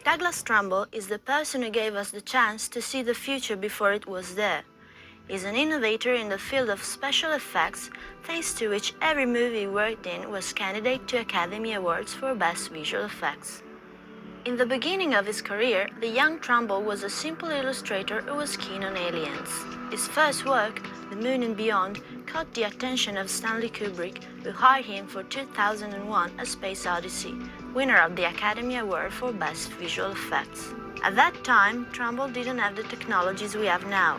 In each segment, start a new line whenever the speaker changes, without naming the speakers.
Douglas Trumbull is the person who gave us the chance to see the future before it was there. He's an innovator in the field of special effects, thanks to which every movie he worked in was candidate to Academy Awards for Best Visual Effects. In the beginning of his career, the young Trumbull was a simple illustrator who was keen on aliens. His first work, The Moon and Beyond, caught the attention of Stanley Kubrick, who hired him for 2001: A Space Odyssey, winner of the Academy Award for Best Visual Effects. At that time, Trumbull didn't have the technologies we have now.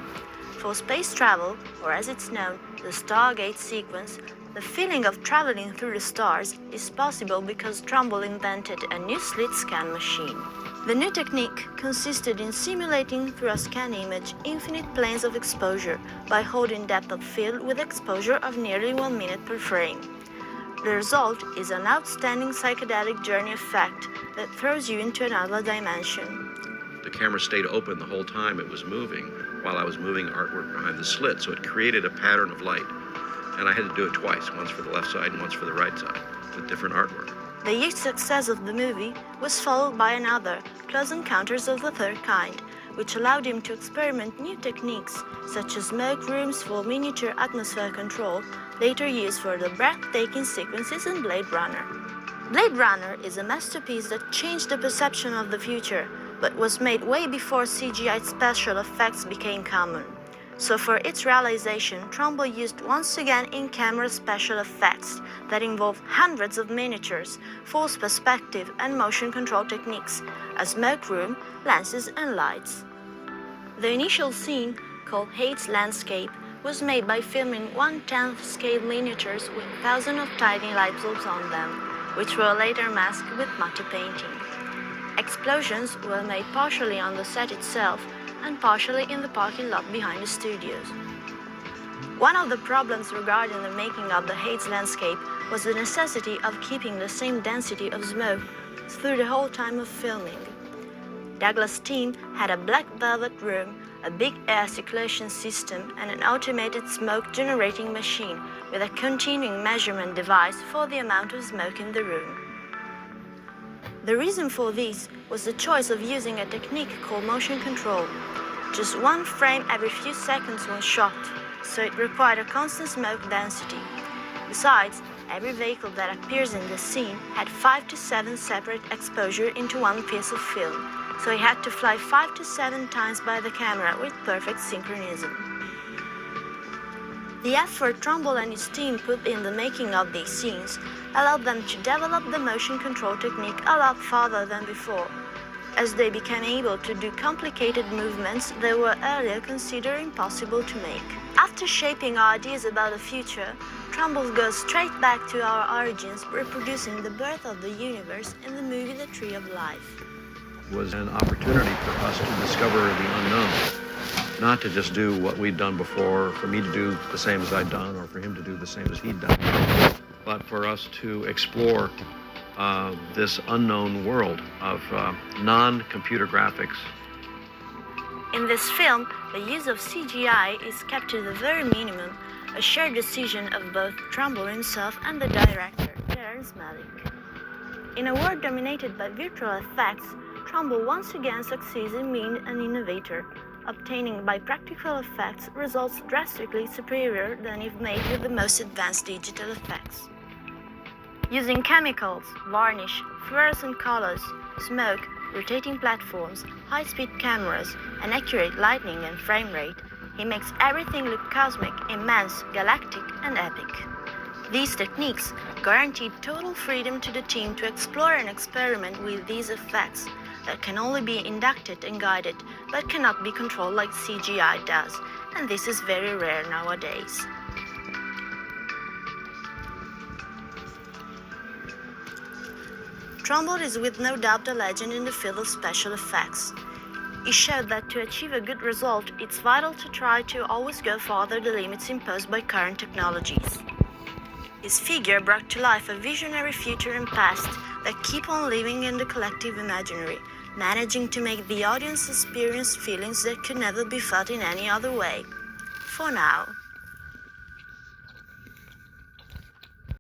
For space travel, or as it's known, the Stargate sequence, the feeling of traveling through the stars is possible because Trumbull invented a new slit scan machine. The new technique consisted in simulating through a scan image infinite planes of exposure by holding depth of field with exposure of nearly 1 minute per frame. The result is an outstanding psychedelic journey effect that throws you into another dimension.
The camera stayed open the whole time it was moving, while I was moving artwork behind the slit, so it created a pattern of light. And I had to do it twice, once for the left side and once for the right side, with different artwork.
The huge success of the movie was followed by another, Close Encounters of the Third Kind, which allowed him to experiment new techniques, such as smoke rooms for miniature atmosphere control, later used for the breathtaking sequences in Blade Runner. Blade Runner is a masterpiece that changed the perception of the future, but was made way before CGI special effects became common. So for its realization, Trumbull used once again in-camera special effects that involve hundreds of miniatures, false perspective and motion control techniques, a smoke room, lenses and lights. The initial scene, called Hade's Landscape, was made by filming 1/10 scale miniatures with thousands of tiny light bulbs on them, which were later masked with matte painting. Explosions were made partially on the set itself and partially in the parking lot behind the studios. One of the problems regarding the making of the Hade's Landscape was the necessity of keeping the same density of smoke through the whole time of filming. Douglas' team had a black velvet room, a big air circulation system, and an automated smoke generating machine with a continuing measurement device for the amount of smoke in the room. The reason for this was the choice of using a technique called motion control. Just one frame every few seconds was shot, so it required a constant smoke density. Besides, every vehicle that appears in the scene had 5 to 7 separate exposures into one piece of film, so he had to fly 5 to 7 times by the camera with perfect synchronism. The effort Trumbull and his team put in the making of these scenes allowed them to develop the motion control technique a lot farther than before, as they became able to do complicated movements that were earlier considered impossible to make. After shaping our ideas about the future, Trumbull goes straight back to our origins, reproducing the birth of the universe in the movie The Tree of Life.
It was an opportunity for us to discover the unknown, not to just do what we'd done before, for me to do the same as I'd done, or for him to do the same as he'd done, but for us to explore this unknown world of non-computer graphics.
In this film, the use of CGI is kept to the very minimum, a shared decision of both Trumbull himself and the director, Terrence Malick. In a world dominated by virtual effects, Trumbull once again succeeds in being an innovator, obtaining by practical effects results drastically superior than if made with the most advanced digital effects. Using chemicals, varnish, fluorescent colors, smoke, rotating platforms, high-speed cameras, and accurate lighting and frame rate, he makes everything look cosmic, immense, galactic, and epic. These techniques guaranteed total freedom to the team to explore and experiment with these effects that can only be inducted and guided, but cannot be controlled like CGI does, and this is very rare nowadays. Trumbull is with no doubt a legend in the field of special effects. He showed that to achieve a good result, it's vital to try to always go farther the limits imposed by current technologies. His figure brought to life a visionary future and past that keep on living in the collective imaginary, managing to make the audience experience feelings that could never be felt in any other way. For now.